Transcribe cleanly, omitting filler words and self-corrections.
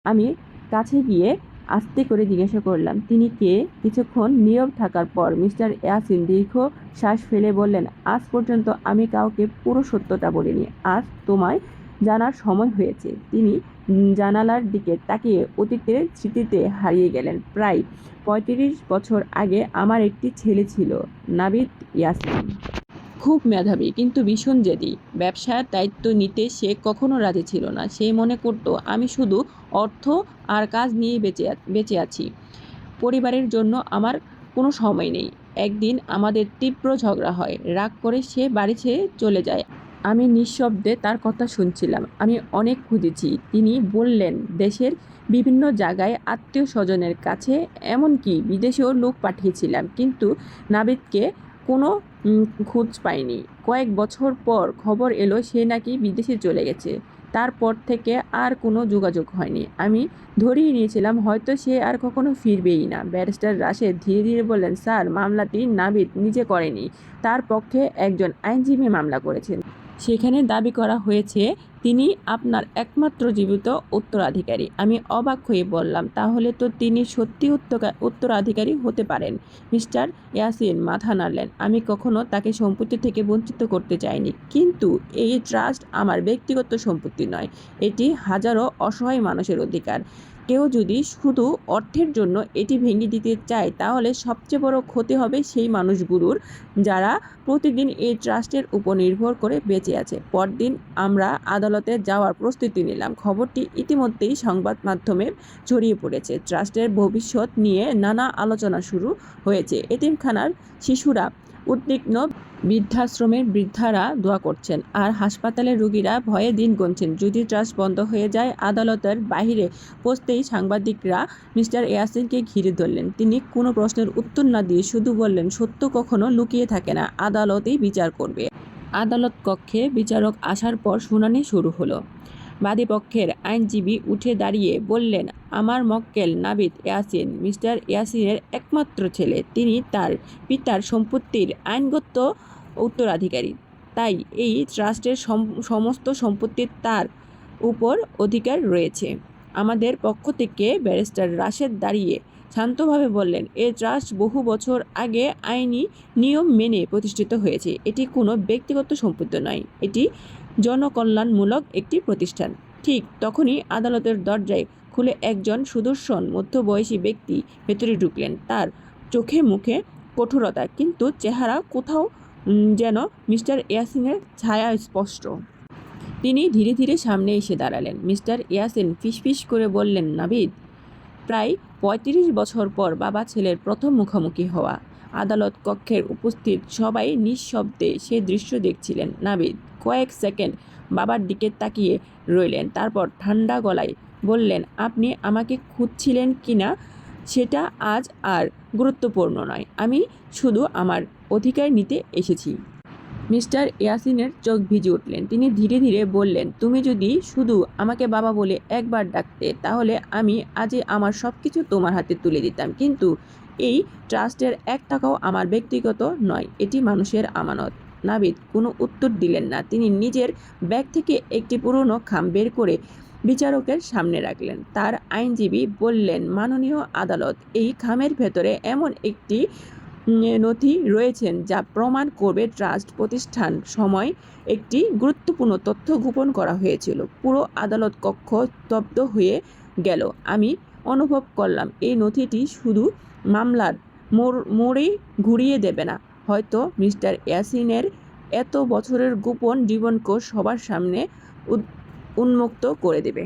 আমি কাছে গিয়ে আস্তে করে জিজ্ঞাসা করলাম, তিনি কে? কিছুক্ষণ নীরব থাকার পর মিস্টার ইয়াসিন দীর্ঘ শ্বাস ফেলে বললেন, আজ পর্যন্ত আমি কাউকে পুরো সত্যটা বলিনি। আজ তোমায় জানার সময় হয়েছে। তিনি জানালার দিকে তাকিয়ে অতীতের স্মৃতিতে হারিয়ে গেলেন। প্রায় ৩৫ বছর আগে আমার একটি ছেলে ছিল, নাবিদ ইয়াসিন। খুব মেধাবী, কিন্তু ভীষণ জেদি। ব্যবসার দায়িত্ব নিতে সে কখনো রাজি ছিল না। সে মনে করত আমি শুধু অর্থ আর কাজ নিয়ে বেঁচে আছি। পরিবারের জন্য আমার কোনো সময় নেই। একদিন আমাদের তীব্র ঝগড়া হয়। রাগ করে সে বাড়ি ছেড়ে চলে যায়। আমি নিঃশব্দে তার কথা শুনছিলাম। আমি অনেক খুঁজেছি। তিনি বললেন, দেশের বিভিন্ন জায়গায় আত্মীয় স্বজনের কাছে, এমনকি বিদেশেও লোক পাঠিয়েছিলাম, কিন্তু নাবিদকে কোনো খোঁজ পাইনি। কয়েক বছর পর খবর এলো সে নাকি বিদেশে চলে গেছে। তারপর থেকে আর কোনো যোগাযোগ হয়নি। আমি ধরিয়ে নিয়েছিলাম হয়তো সে আর কখনো ফিরবেই না। ব্যারিস্টার রাশেদ ধীরে ধীরে বললেন, স্যার, মামলাটি নাবিদ নিজে করেনি। তার পক্ষে একজন আইনজীবী মামলা করেছেন। সেখানে দাবি করা হয়েছে তিনি আপনার একমাত্র জীবিত উত্তরাধিকারী। আমি অবাক হয়ে বললাম, তাহলে তো তিনি সত্যি উত্তরাধিকারী হতে পারেন। মিস্টার ইয়াসিন মাথা নাড়লেন। আমি কখনো তাকে সম্পত্তি থেকে বঞ্চিত করতে চাইনি, কিন্তু এই ট্রাস্ট আমার ব্যক্তিগত সম্পত্তি নয়। এটি হাজারো অসহায় মানুষের অধিকার। কেউ যদি শুধু অর্থের জন্য এটি ভেঙে দিতে চায়, তাহলে সবচেয়ে বড় ক্ষতি হবে সেই মানুষগুলোর, যারা প্রতিদিন এই ট্রাস্টের উপর নির্ভর করে বেঁচে আছে। পরদিন আমরা আদালতে যাওয়ার প্রস্তুতি নিলাম। খবরটি ইতিমধ্যেই সংবাদ মাধ্যমে ছড়িয়ে পড়েছে। ট্রাস্টের ভবিষ্যৎ নিয়ে নানা আলোচনা শুরু হয়েছে। এতিমখানার শিশুরা উদ্বিগ্ন, বৃদ্ধাশ্রমের বৃদ্ধারা দোয়া করছেন, আর হাসপাতালের রোগীরা ভয়ে দিন গুনছেন। যদি ট্রাস্ট বন্ধ হয়ে যায়, আদালতের বাইরে পৌঁছতেই সাংবাদিকরা মিস্টার ইয়াসিনকে ঘিরে ধরলেন। তিনি কোনো প্রশ্নের উত্তর না দিয়ে শুধু বললেন, সত্য কখনো লুকিয়ে থাকে না, আদালতেই বিচার করবে। আদালত কক্ষে বিচারক আসার পর শুনানি শুরু হলো। বাদীপক্ষের আইনজীবী উঠে দাঁড়িয়ে বললেন, আমার মক্কেল নাবিদ ইয়াসিন মিস্টার ইয়াসিনের একমাত্র ছেলে। তিনি তার পিতার সম্পত্তির আইনগত উত্তরাধিকারী। তাই এই ট্রাস্টের সমস্ত সম্পত্তির তার উপর অধিকার রয়েছে। আমাদের পক্ষ থেকে ব্যারিস্টার রাশেদ দাঁড়িয়ে শান্তভাবে বললেন, এই ট্রাস্ট বহু বছর আগে আইনি নিয়ম মেনে প্রতিষ্ঠিত হয়েছে। এটি কোনো ব্যক্তিগত সম্পত্তি নয়, এটি জনকল্যাণমূলক একটি প্রতিষ্ঠান। ঠিক তখনই আদালতের দরজায় খুলে একজন সুদর্শন মধ্যবয়সী ব্যক্তি ভেতরে ঢুকলেন। তার চোখে মুখে কঠোরতা, কিন্তু চেহারা কোথাও যেন মিস্টার ইয়াসিনের ছায়া স্পষ্ট। তিনি ধীরে ধীরে সামনে এসে দাঁড়ালেন। মিস্টার ইয়াসিন ফিসফিস করে বললেন, নাবিদ, প্রায় ৩৫ বছর পর বাবা ছেলের প্রথম মুখোমুখি হওয়া। আদালত কক্ষের উপস্থিত সবাই নিঃশব্দে সে দৃশ্য দেখছিলেন। নাবিদ কয়েক সেকেন্ড বাবার দিকে তাকিয়ে রইলেন, তারপর ঠান্ডা গলায় বললেন, আপনি আমাকে খুঁজছিলেন কিনা সেটা আজ আর গুরুত্বপূর্ণ নয়। আমি শুধু আমার অধিকার নিতে এসেছি। মিস্টার ইয়াসিনের চোখ ভিজে উঠলেন। তিনি ধীরে ধীরে বললেন, তুমি যদি শুধু আমাকে বাবা বলে একবার ডাকতে, তাহলে আমি আজই আমার সব কিছু তোমার হাতে তুলে দিতাম। কিন্তু এই ট্রাস্টের ১ টাকাও আমার ব্যক্তিগত নয়, এটি মানুষের আমানত। নাবিদ কোনো উত্তর দিলেন না। তিনি নিজের ব্যাগ থেকে একটি পুরনো খাম বের করে বিচারকের সামনে রাখলেন। তার আইনজীবী বললেন, মাননীয় আদালত, এই খামের ভেতরে এমন একটি নথি রয়েছেন যা প্রমাণ করবে ট্রাস্ট প্রতিষ্ঠান সময় একটি গুরুত্বপূর্ণ তথ্য গোপন করা হয়েছিল। পুরো আদালত কক্ষ স্তব্ধ হয়ে গেল। আমি অনুভব করলাম এই নথিটি শুধু মামলার মোড়েই ঘুরিয়ে দেবে না, হয়তো মিস্টার ইয়াসিনের এত বছরের গোপন জীবনকে সবার সামনে উন্মুক্ত করে দেবে।